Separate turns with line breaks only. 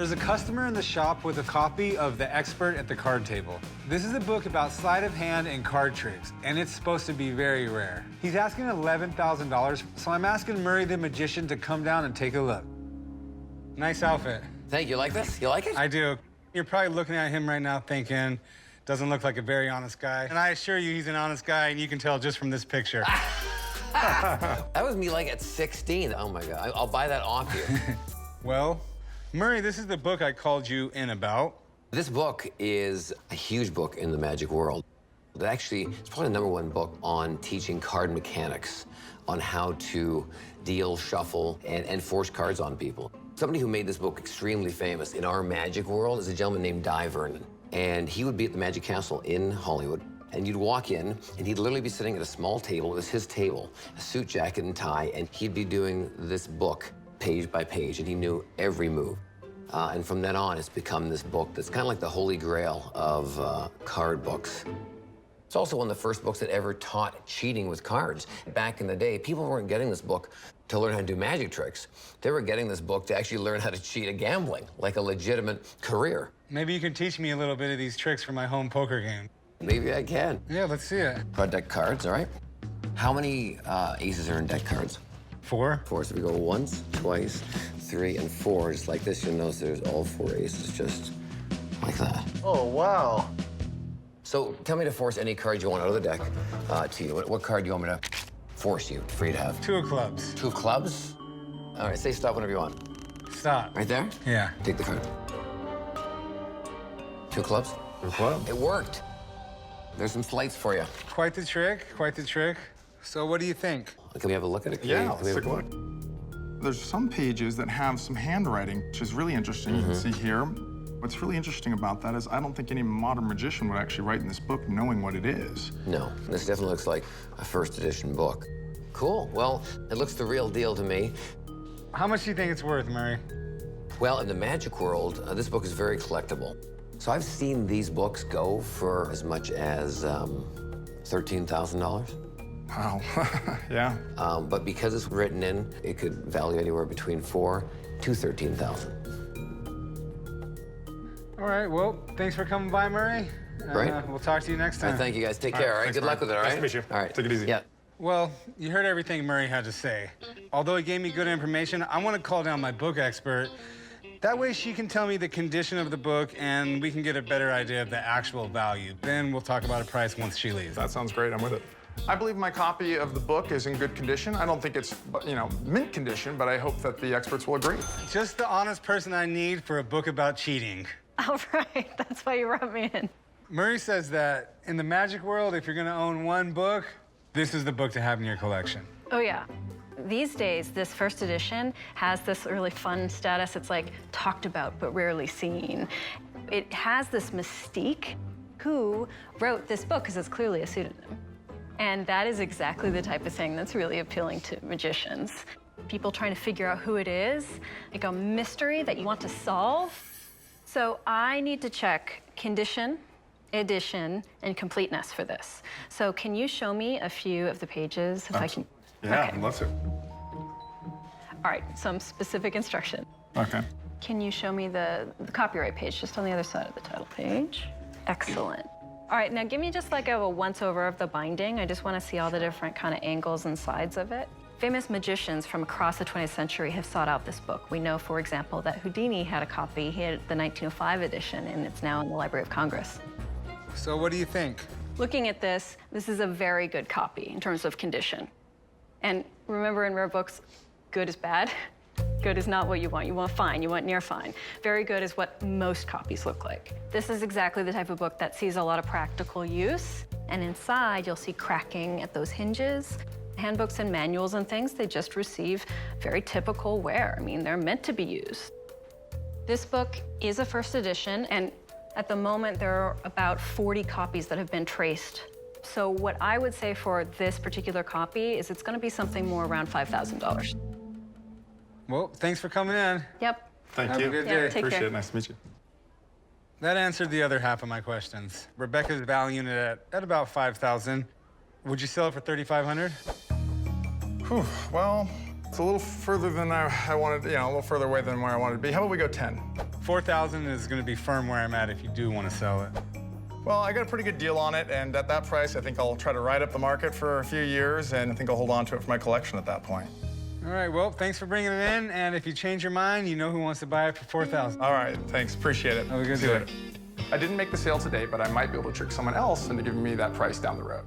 There's a customer in the shop with a copy of The Expert at the Card Table. This is a book about sleight of hand and card tricks, and it's supposed to be very rare. He's asking $11,000, so I'm asking Murray the magician to come down and take a look. Nice outfit.
Thank you. Like this? You like it?
I do. You're probably looking at him right now thinking, doesn't look like a very honest guy. And I assure you he's an honest guy, and you can tell just from this picture.
That was me like at 16. Oh my God. I'll buy that off you.
Well, Murray, this is the book I called you in about.
This book is a huge book in the magic world. It actually, it's probably the #1 book on teaching card mechanics, on how to deal, shuffle, and force cards on people. Somebody who made this book extremely famous in our magic world is a gentleman named Di Vernon. And he would be at the Magic Castle in Hollywood. And you'd walk in, and he'd literally be sitting at a small table. It was his table, a suit, jacket, and tie, and he'd be doing this book page by page, and he knew every move. And from then on, it's become this book that's kind of like the holy grail of card books. It's also one of the first books that ever taught cheating with cards. Back in the day, people weren't getting this book to learn how to do magic tricks. They were getting this book to actually learn how to cheat at gambling, like a legitimate career.
Maybe you can teach me a little bit of these tricks for my home poker game.
Maybe I can.
Yeah, let's see it.
Got deck cards, all right? How many aces are in deck cards?
4.
4, so we go once, twice, 3, and 4. Just like this, you'll notice there's all 4 aces, just like that.
Oh, wow.
So tell me to force any card you want out of the deck to you. What card do you want me to force you, for you to have?
2 of clubs.
2 of clubs? All right, say stop whenever you want.
Stop.
Right there?
Yeah.
Take the card. 2 of clubs?
Club?
It worked. There's some slights for you.
Quite the trick, quite the trick. So what do you think?
Can we have a look at it?
Yeah,
Can we
let's
have
take a look. There's some pages that have some handwriting, which is really interesting. You can see here. What's really interesting about that is I don't think any modern magician would actually write in this book knowing what it is.
No, this definitely looks like a first edition book. Cool. Well, it looks the real deal to me.
How much do you think it's worth, Murray?
Well, in the magic world, this book is very collectible. So I've seen these books go for as much as $13,000.
Wow. Yeah.
But because it's written in, it could value anywhere between $4,000 to $13,000.
All right, well, thanks for coming by, Murray.
Great.
We'll talk to you next time.
Thank you, guys. Take care, all right?
thanks,
Good luck with it, all right?
Nice to meet you.
All right.
Take it easy.
Yeah.
Well, you heard everything Murray had to say. Although he gave me good information, I want to call down my book expert. That way she can tell me the condition of the book and we can get a better idea of the actual value. Then we'll talk about a price once she leaves.
That sounds great. I'm with it. I believe my copy of the book is in good condition. I don't think it's, mint condition, but I hope that the experts will agree.
Just the honest person I need for a book about cheating.
All right, that's why you brought me in.
Murray says that in the magic world, if you're gonna own one book, this is the book to have in your collection.
Oh, yeah. These days, this first edition has this really fun status. It's like talked about but rarely seen. It has this mystique. Who wrote this book? Because it's clearly a pseudonym. And that is exactly the type of thing that's really appealing to magicians. People trying to figure out who it is, like a mystery that you want to solve. So I need to check condition, edition, and completeness for this. So can you show me a few of the pages if I can?
Yeah,
Okay.
let's do.
All right, some specific instruction.
Okay.
Can you show me the copyright page just on the other side of the title page? Excellent. All right, now give me just like a once-over of the binding. I just want to see all the different kind of angles and sides of it. Famous magicians from across the 20th century have sought out this book. We know, for example, that Houdini had a copy. He had the 1905 edition, and it's now in the Library of Congress.
So what do you think?
Looking at this is a very good copy in terms of condition. And remember, in rare books, good is bad. Good is not what you want. You want fine, you want near fine. Very good is what most copies look like. This is exactly the type of book that sees a lot of practical use. And inside, you'll see cracking at those hinges. Handbooks and manuals and things, they just receive very typical wear. I mean, they're meant to be used. This book is a first edition, and at the moment, there are about 40 copies that have been traced. So what I would say for this particular copy is it's gonna be something more around $5,000.
Well, thanks for coming in.
Yep.
Thank
Have
you.
a good
Yeah,
day.
take
Appreciate
care.
it. Nice to meet you.
That answered the other half of my questions. Rebecca's valuing it at about $5,000. Would you sell it for $3,500?
Whew. Well, It's a little further than I wanted, a little further away than where I wanted to be. How about we go 10?
4,000 is going to be firm where I'm at if you do want to sell it.
Well, I got a pretty good deal on it, and at that price, I think I'll try to ride up the market for a few years, and I think I'll hold on to it for my collection at that point.
All right, well, thanks for bringing it in, and if you change your mind, you know who wants to buy it for 4,000.
All right, thanks, appreciate it.
Have a good
See you
day.
later. I didn't make the sale today, but I might be able to trick someone else into giving me that price down the road.